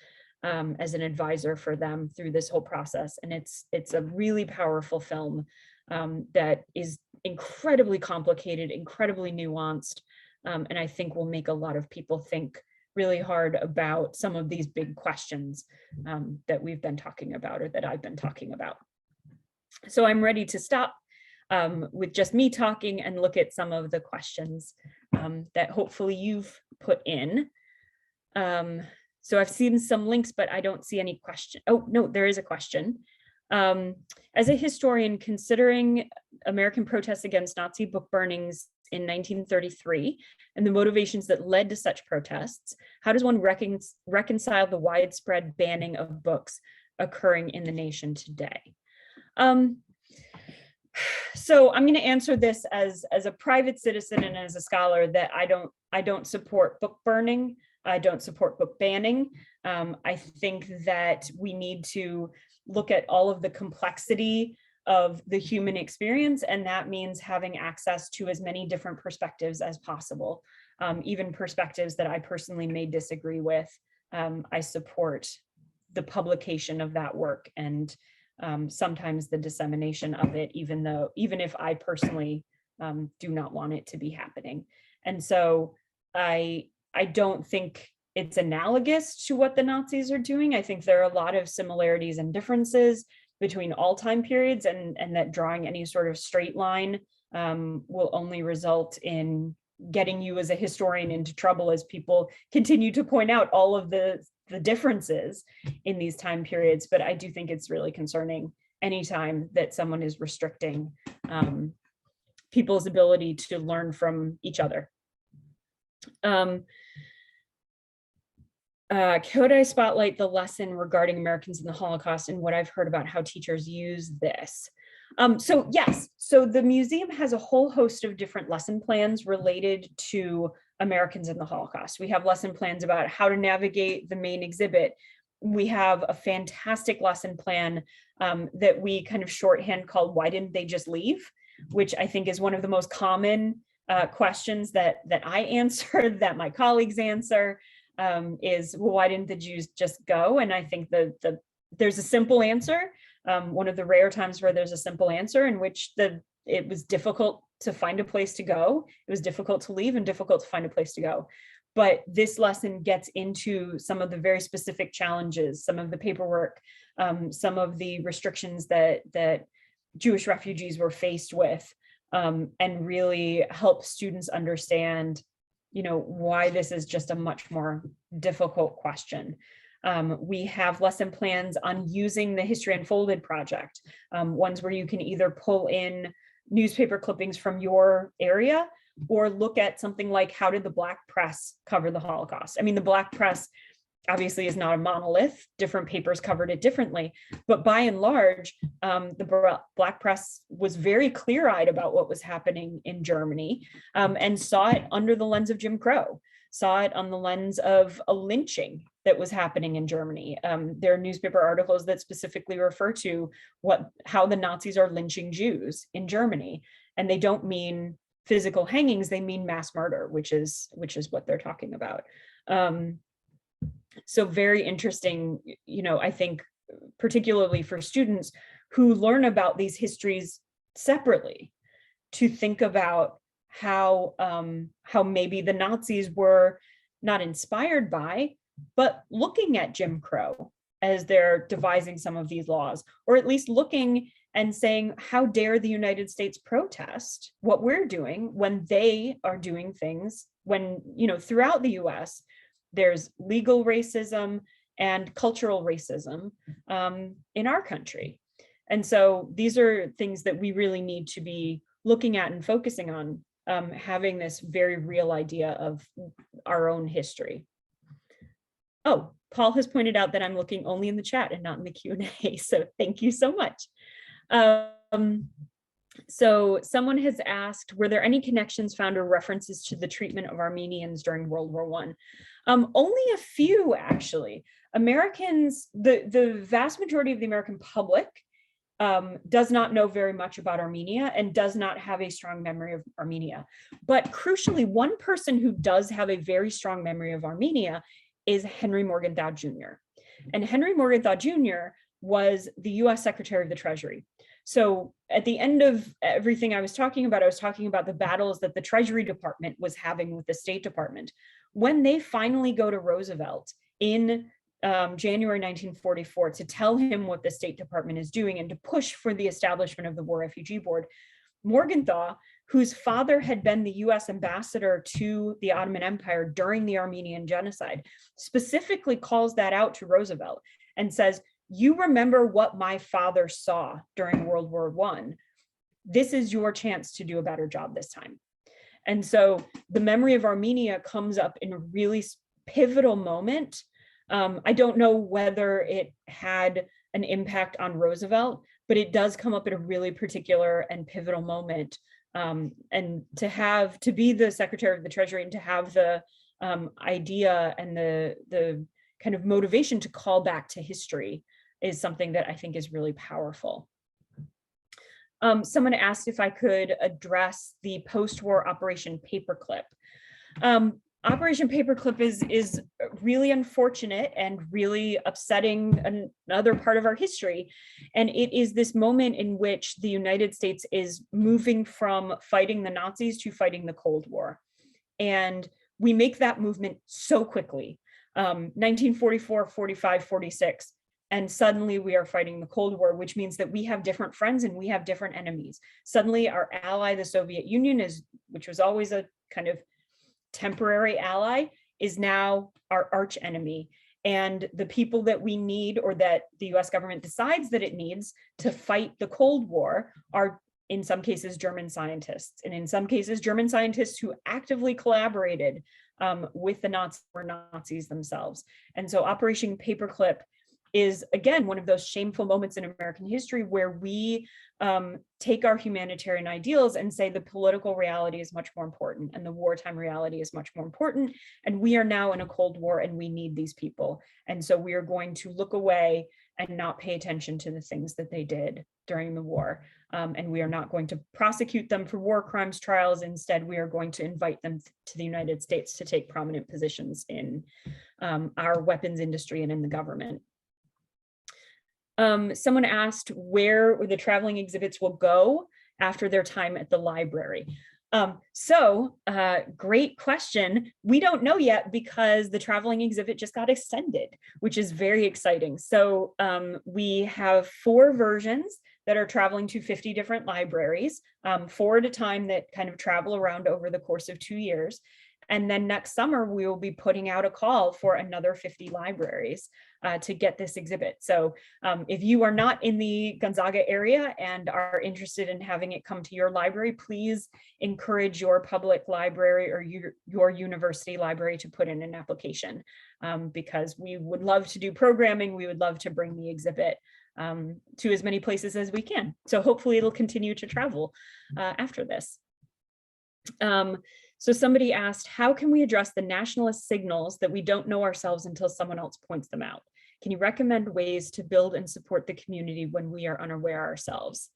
as an advisor for them through this whole process. And it's a really powerful film that is incredibly complicated, incredibly nuanced, and I think will make a lot of people think really hard about some of these big questions that we've been talking about, or that I've been talking about. So I'm ready to stop. with just me talking and look at some of the questions that hopefully you've put in. So I've seen some links, but I don't see any question. Oh, no, there is a question. As a historian, considering American protests against Nazi book burnings in 1933 and the motivations that led to such protests, how does one reconcile the widespread banning of books occurring in the nation today? So I'm going to answer this as a private citizen and as a scholar, that I don't support book burning. I don't support book banning. I think that we need to look at all of the complexity of the human experience, and that means having access to as many different perspectives as possible, even perspectives that I personally may disagree with. I support the publication of that work and sometimes the dissemination of it, even if I personally do not want it to be happening. And so I don't think it's analogous to what the Nazis are doing. I think there are a lot of similarities and differences between all time periods, and that drawing any sort of straight line will only result in getting you as a historian into trouble, as people continue to point out all of the differences in these time periods. But I do think it's really concerning anytime that someone is restricting people's ability to learn from each other. Could I spotlight the lesson regarding Americans in the Holocaust and what I've heard about how teachers use this? So yes, so the museum has a whole host of different lesson plans related to Americans in the Holocaust. We have lesson plans about how to navigate the main exhibit. We have a fantastic lesson plan that we kind of shorthand called "Why Didn't They Just Leave?" which I think is one of the most common questions that I answer, that my colleagues answer, is, well, why didn't the Jews just go? And I think there's a simple answer. One of the rare times where there's a simple answer, in which it was difficult to find a place to go. It was difficult to leave and difficult to find a place to go. But this lesson gets into some of the very specific challenges, some of the paperwork, some of the restrictions that Jewish refugees were faced with, and really help students understand, why this is just a much more difficult question. We have lesson plans on using the History Unfolded project, ones where you can either pull in newspaper clippings from your area or look at something like, how did the Black press cover the Holocaust? I mean, the Black press obviously is not a monolith. Different papers covered it differently, but by and large, the Black press was very clear-eyed about what was happening in Germany, and saw it under the lens of Jim Crow, saw it on the lens of a lynching that was happening in Germany. There are newspaper articles that specifically refer to how the Nazis are lynching Jews in Germany, and they don't mean physical hangings, they mean mass murder, which is what they're talking about. So very interesting, I think, particularly for students who learn about these histories separately, to think about how maybe the Nazis were not inspired by, but looking at Jim Crow as they're devising some of these laws, or at least looking and saying, how dare the United States protest what we're doing when they are doing things, when, throughout the US, there's legal racism and cultural racism in our country. And so these are things that we really need to be looking at and focusing on, having this very real idea of our own history. Oh, Paul has pointed out that I'm looking only in the chat and not in the Q&A, so thank you so much. So someone has asked, were there any connections found or references to the treatment of Armenians during World War I? Only a few, actually. Americans, the vast majority of the American public does not know very much about Armenia and does not have a strong memory of Armenia. But crucially, one person who does have a very strong memory of Armenia is Henry Morgenthau Jr. And Henry Morgenthau Jr. was the US Secretary of the Treasury. So at the end of everything I was talking about the battles that the Treasury Department was having with the State Department. When they finally go to Roosevelt in January 1944 to tell him what the State Department is doing and to push for the establishment of the War Refugee Board, Morgenthau, whose father had been the US ambassador to the Ottoman Empire during the Armenian genocide, specifically calls that out to Roosevelt and says, you remember what my father saw during World War I. This is your chance to do a better job this time. And so the memory of Armenia comes up in a really pivotal moment. I don't know whether it had an impact on Roosevelt, but it does come up at a really particular and pivotal moment. And to be the Secretary of the Treasury and to have the idea and the kind of motivation to call back to history is something that I think is really powerful. Someone asked if I could address the post-war Operation Paperclip. Operation Paperclip is really unfortunate and really upsetting, another part of our history. And it is this moment in which the United States is moving from fighting the Nazis to fighting the Cold War. And we make that movement so quickly, 1944, 45, 46. And suddenly we are fighting the Cold War, which means that we have different friends and we have different enemies. Suddenly our ally, the Soviet Union, which was always a kind of temporary ally, is now our arch enemy. And the people that we need, or that the US government decides that it needs to fight the Cold War, are in some cases German scientists, and in some cases German scientists who actively collaborated with the Nazis themselves. And so Operation Paperclip is, again, one of those shameful moments in American history where we take our humanitarian ideals and say the political reality is much more important and the wartime reality is much more important. And we are now in a Cold War and we need these people. And so we are going to look away and not pay attention to the things that they did during the war. And we are not going to prosecute them for war crimes trials. Instead, we are going to invite them to the United States to take prominent positions in our weapons industry and in the government. Someone asked where the traveling exhibits will go after their time at the library. Great question. We don't know yet because the traveling exhibit just got extended, which is very exciting. So we have 4 versions that are traveling to 50 different libraries, 4 at a time that kind of travel around over the course of 2 years. And then next summer, we will be putting out a call for another 50 libraries to get this exhibit. So if you are not in the Gonzaga area and are interested in having it come to your library, please encourage your public library or your university library to put in an application, because we would love to do programming. We would love to bring the exhibit to as many places as we can. So hopefully it'll continue to travel after this. So somebody asked, how can we address the nationalist signals that we don't know ourselves until someone else points them out? Can you recommend ways to build and support the community when we are unaware ourselves?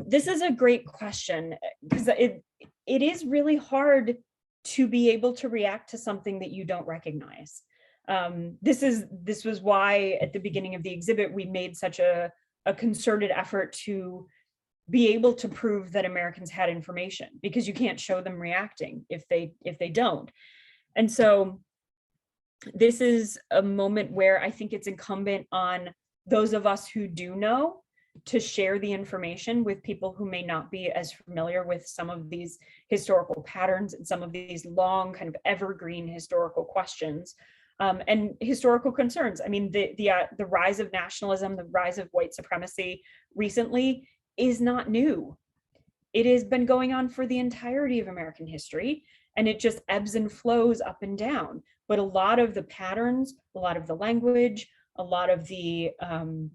This is a great question, because it is really hard to be able to react to something that you don't recognize. This was why at the beginning of the exhibit, we made such a concerted effort to be able to prove that Americans had information, because you can't show them reacting if they don't. And so this is a moment where I think it's incumbent on those of us who do know to share the information with people who may not be as familiar with some of these historical patterns and some of these long kind of evergreen historical questions and historical concerns. I mean, the rise of nationalism, the rise of white supremacy recently is not new. It has been going on for the entirety of American history, and it just ebbs and flows up and down. But a lot of the patterns, a lot of the language, a lot of the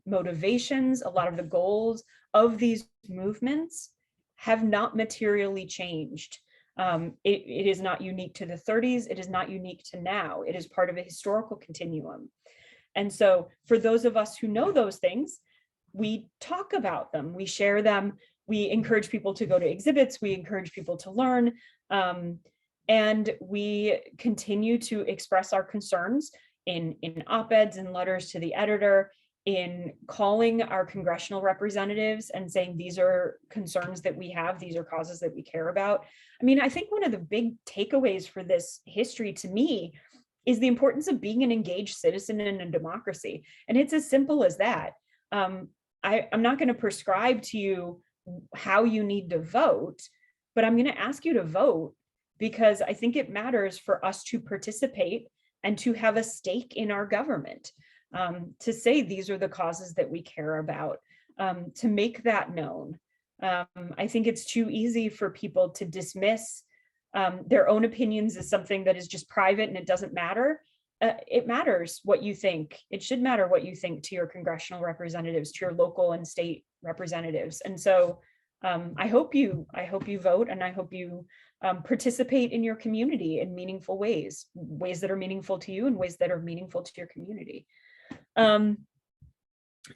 motivations, a lot of the goals of these movements have not materially changed. It is not unique to the 30s. It is not unique to now. It is part of a historical continuum. And so for those of us who know those things, we talk about them, we share them, we encourage people to go to exhibits, we encourage people to learn, and we continue to express our concerns in op-eds and letters to the editor, in calling our congressional representatives and saying, these are concerns that we have, these are causes that we care about. I mean, I think one of the big takeaways for this history to me is the importance of being an engaged citizen in a democracy. And it's as simple as that. I'm not going to prescribe to you how you need to vote, but I'm going to ask you to vote because I think it matters for us to participate and to have a stake in our government, to say these are the causes that we care about, to make that known. I think it's too easy for people to dismiss their own opinions as something that is just private and it doesn't matter. It matters what you think. It should matter what you think to your congressional representatives, to your local and state representatives. And so I hope you vote, and I hope you participate in your community in meaningful ways that are meaningful to you and ways that are meaningful to your community.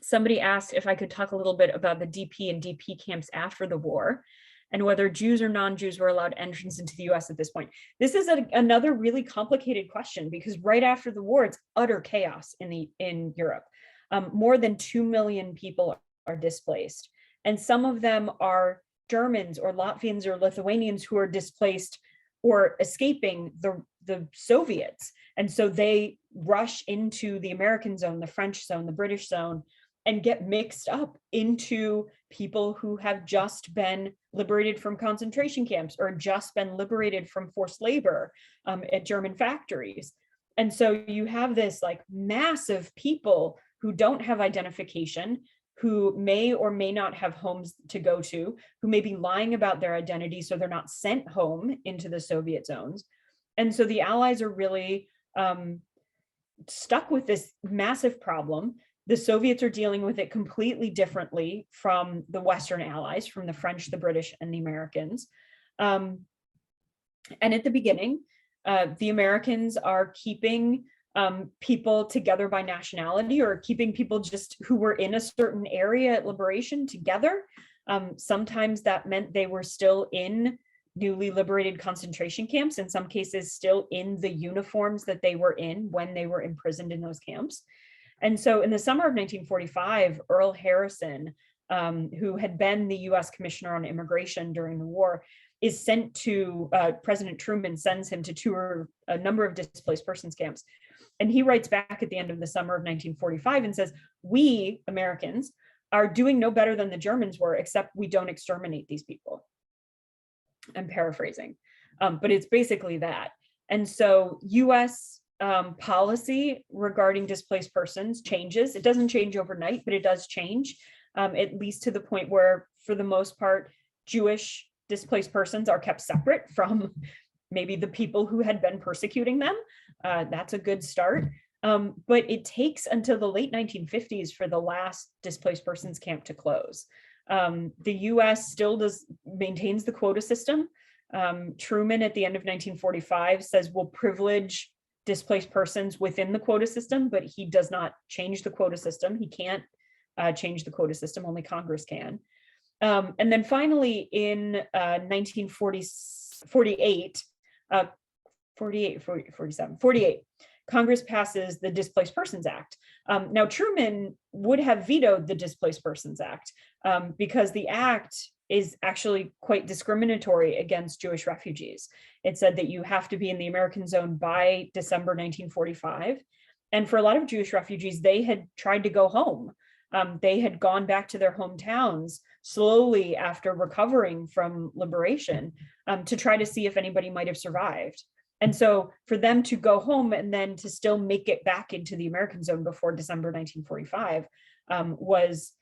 Somebody asked if I could talk a little bit about the DP and DP camps after the war and whether Jews or non-Jews were allowed entrance into the US at this point. This is another really complicated question because right after the war, it's utter chaos in Europe. More than 2 million people are displaced, and some of them are Germans or Latvians or Lithuanians who are displaced or escaping the Soviets. And so they rush into the American zone, the French zone, the British zone, and get mixed up into people who have just been liberated from concentration camps or just been liberated from forced labor at German factories. And so you have this like massive people who don't have identification, who may or may not have homes to go to, who may be lying about their identity so they're not sent home into the Soviet zones. And so the Allies are really stuck with this massive problem. The Soviets are dealing with it completely differently from the Western Allies, from the French, the British, and the Americans. And at the beginning, the Americans are keeping people together by nationality, or keeping people just who were in a certain area at liberation together. Sometimes that meant they were still in newly liberated concentration camps, in some cases still in the uniforms that they were in when they were imprisoned in those camps. And so in the summer of 1945, Earl Harrison, who had been the US Commissioner on Immigration during the war, is sent to, President Truman sends him to tour a number of displaced persons camps. And he writes back at the end of the summer of 1945 and says, we Americans are doing no better than the Germans were, except we don't exterminate these people. I'm paraphrasing, but it's basically that. And so US policy regarding displaced persons changes. It doesn't change overnight, but it does change, at least to the point where, for the most part, Jewish displaced persons are kept separate from maybe the people who had been persecuting them. That's a good start. But it takes until the late 1950s for the last displaced persons camp to close. The US still maintains the quota system. Truman at the end of 1945 says we'll privilege displaced persons within the quota system, but he does not change the quota system. He can't change the quota system, only Congress can. And then finally in 1948, 48, Congress passes the Displaced Persons Act. Now, Truman would have vetoed the Displaced Persons Act because the act is actually quite discriminatory against Jewish refugees. It said that you have to be in the American zone by December 1945. And for a lot of Jewish refugees, they had tried to go home. They had gone back to their hometowns slowly after recovering from liberation to try to see if anybody might have survived. And so for them to go home and then to still make it back into the American zone before December 1945 was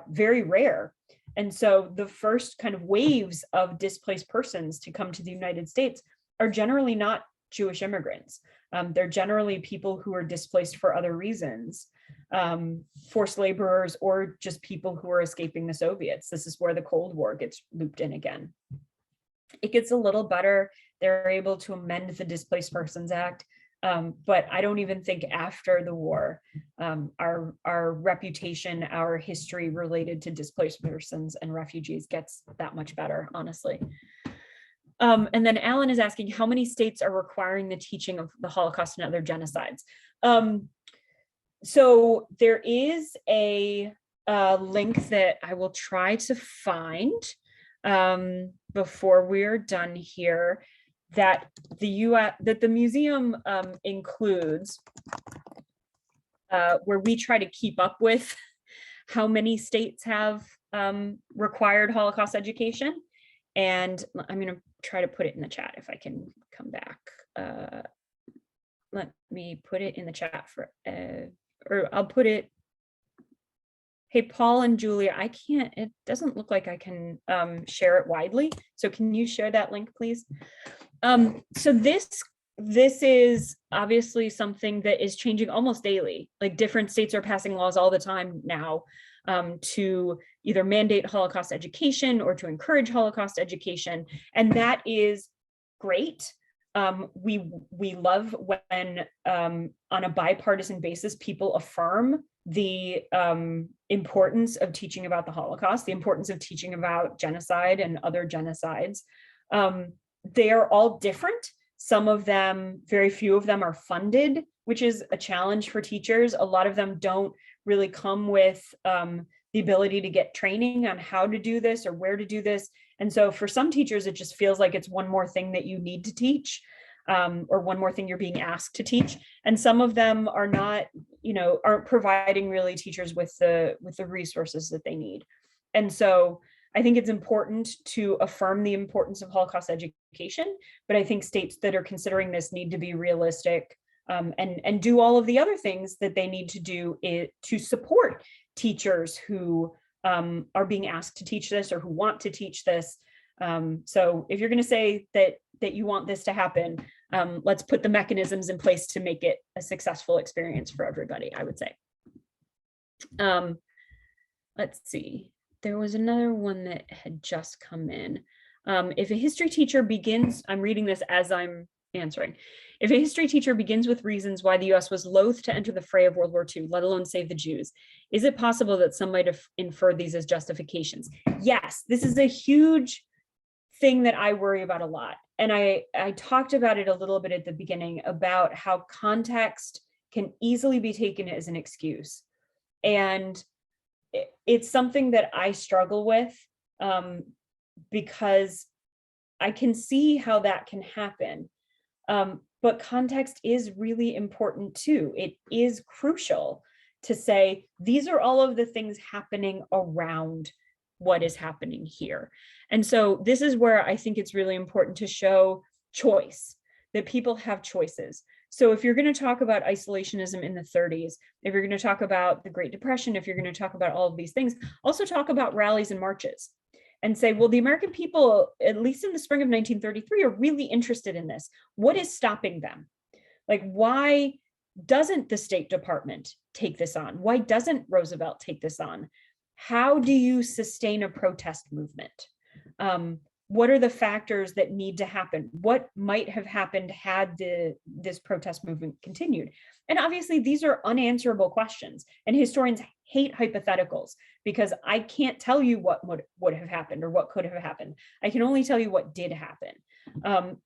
very rare. And so the first kind of waves of displaced persons to come to the United States are generally not Jewish immigrants. They're generally people who are displaced for other reasons, forced laborers, or just people who are escaping the Soviets. This is where the Cold War gets looped in again. It gets a little better. They're able to amend the Displaced Persons Act, but I don't even think after the war, our reputation, our history related to displaced persons and refugees gets that much better, honestly. And then Alan is asking, how many states are requiring the teaching of the Holocaust and other genocides? So there is a link that I will try to find before we're done here, that the museum includes, where we try to keep up with how many states have required Holocaust education. And I'm going to try to put it in the chat if I can come back. Let me put it in the chat for, or I'll put it. Hey, Paul and Julia, I can't, it doesn't look like I can share it widely. So can you share that link, please? So this is obviously something that is changing almost daily. Like different states are passing laws all the time now to either mandate Holocaust education or to encourage Holocaust education. And that is great. We love when on a bipartisan basis, people affirm the importance of teaching about the Holocaust, the importance of teaching about genocide and other genocides. They are all different. Some of them, very few of them are funded, which is a challenge for teachers. A lot of them don't really come with the ability to get training on how to do this or where to do this. And so for some teachers, it just feels like it's one more thing that you need to teach, or one more thing you're being asked to teach. And some of them are not, aren't providing really teachers with the resources that they need. And so I think it's important to affirm the importance of Holocaust education, but I think states that are considering this need to be realistic and do all of the other things that they need to do to support teachers who are being asked to teach this or who want to teach this. So if you're going to say that you want this to happen, let's put the mechanisms in place to make it a successful experience for everybody, I would say. Let's see. There was another one that had just come in. If a history teacher begins, I'm reading this as I'm answering. If a history teacher begins with reasons why the US was loath to enter the fray of World War II, let alone save the Jews, is it possible that some might have inferred these as justifications? Yes, this is a huge thing that I worry about a lot. And I talked about it a little bit at the beginning about how context can easily be taken as an excuse. And it's something that I struggle with because I can see how that can happen. But context is really important too. It is crucial to say, these are all of the things happening around what is happening here. And so this is where I think it's really important to show choice, that people have choices. So if you're going to talk about isolationism in the 30s, if you're going to talk about the Great Depression, if you're going to talk about all of these things, also talk about rallies and marches and say, well, the American people, at least in the spring of 1933, are really interested in this. What is stopping them? Like, why doesn't the State Department take this on? Why doesn't Roosevelt take this on? How do you sustain a protest movement? What are the factors that need to happen? What might have happened had this protest movement continued? And obviously these are unanswerable questions, and historians hate hypotheticals because I can't tell you what would have happened or what could have happened. I can only tell you what did happen.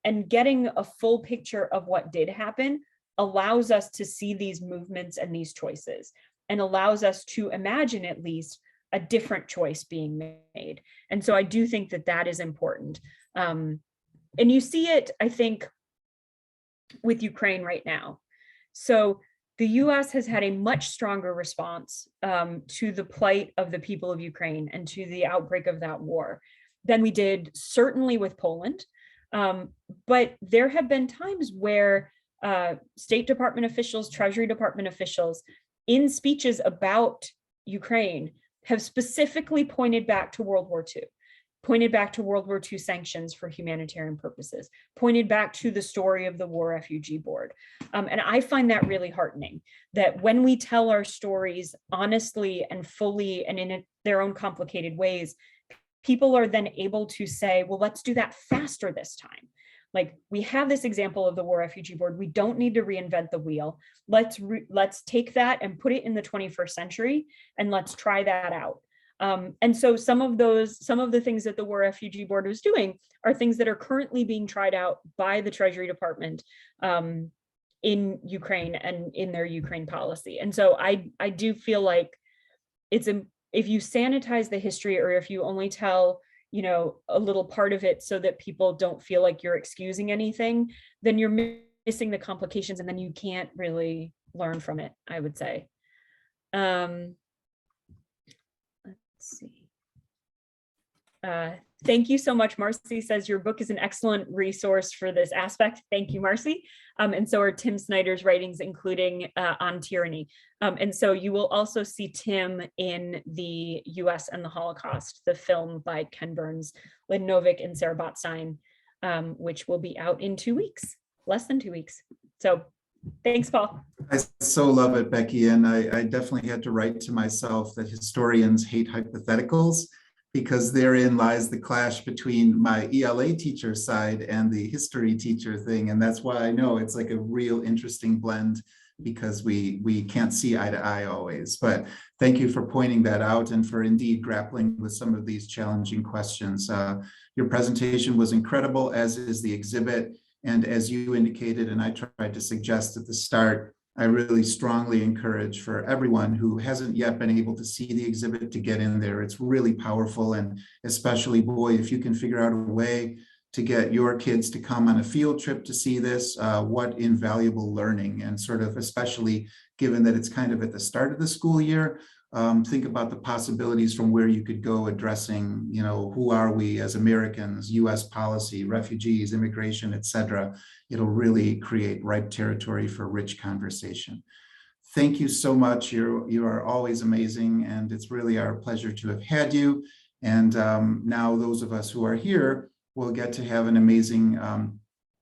And getting a full picture of what did happen allows us to see these movements and these choices, and allows us to imagine at least a different choice being made. And so I do think that that is important. And you see it, I think, with Ukraine right now. So the US has had a much stronger response to the plight of the people of Ukraine and to the outbreak of that war than we did certainly with Poland. But there have been times where State Department officials, Treasury Department officials, in speeches about Ukraine, have specifically pointed back to World War II, pointed back to World War II sanctions for humanitarian purposes, pointed back to the story of the War Refugee Board. And I find that really heartening, that when we tell our stories honestly and fully and in their own complicated ways, people are then able to say, well, let's do that faster this time. Like, we have this example of the War Refugee Board. We don't need to reinvent the wheel. Let's take that and put it in the 21st century, and let's try that out. And so some of the things that the War Refugee Board was doing are things that are currently being tried out by the Treasury Department in Ukraine and in their Ukraine policy. And so I do feel like if you sanitize the history, or if you only tell a little part of it so that people don't feel like you're excusing anything, then you're missing the complications, and then you can't really learn from it, I would say. Let's see. Thank you so much. Marcy says your book is an excellent resource for this aspect. Thank you, Marcy. And so are Tim Snyder's writings, including on tyranny. And so you will also see Tim in the US and the Holocaust, the film by Ken Burns, Lynn Novick, and Sarah Botstein, which will be out in 2 weeks, less than 2 weeks. So thanks, Paul. I so love it, Becky. And I definitely had to write to myself that historians hate hypotheticals, because therein lies the clash between my ELA teacher side and the history teacher thing. And that's why I know it's like a real interesting blend, because we can't see eye to eye always. But thank you for pointing that out and for indeed grappling with some of these challenging questions. Your presentation was incredible, as is the exhibit. And as you indicated, and I tried to suggest at the start, I really strongly encourage for everyone who hasn't yet been able to see the exhibit to get in there. It's really powerful. And especially, boy, if you can figure out a way to get your kids to come on a field trip to see this, what invaluable learning. And sort of, especially given that it's kind of at the start of the school year, think about the possibilities from where you could go addressing, you know, who are we as Americans, US policy, refugees, immigration, et cetera. It'll really create ripe territory for rich conversation. Thank you so much. You are always amazing, and it's really our pleasure to have had you. And now those of us who are here will get to have an amazing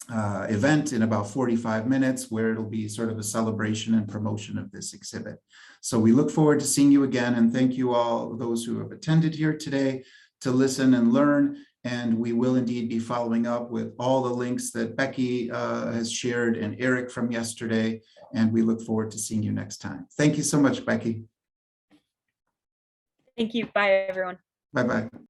event in about 45 minutes, where it'll be sort of a celebration and promotion of this exhibit. So we look forward to seeing you again, and thank you all, those who have attended here today, to listen and learn. And we will indeed be following up with all the links that Becky has shared and Eric from yesterday. And we look forward to seeing you next time. Thank you so much, Becky. Thank you. Bye, everyone. Bye-bye.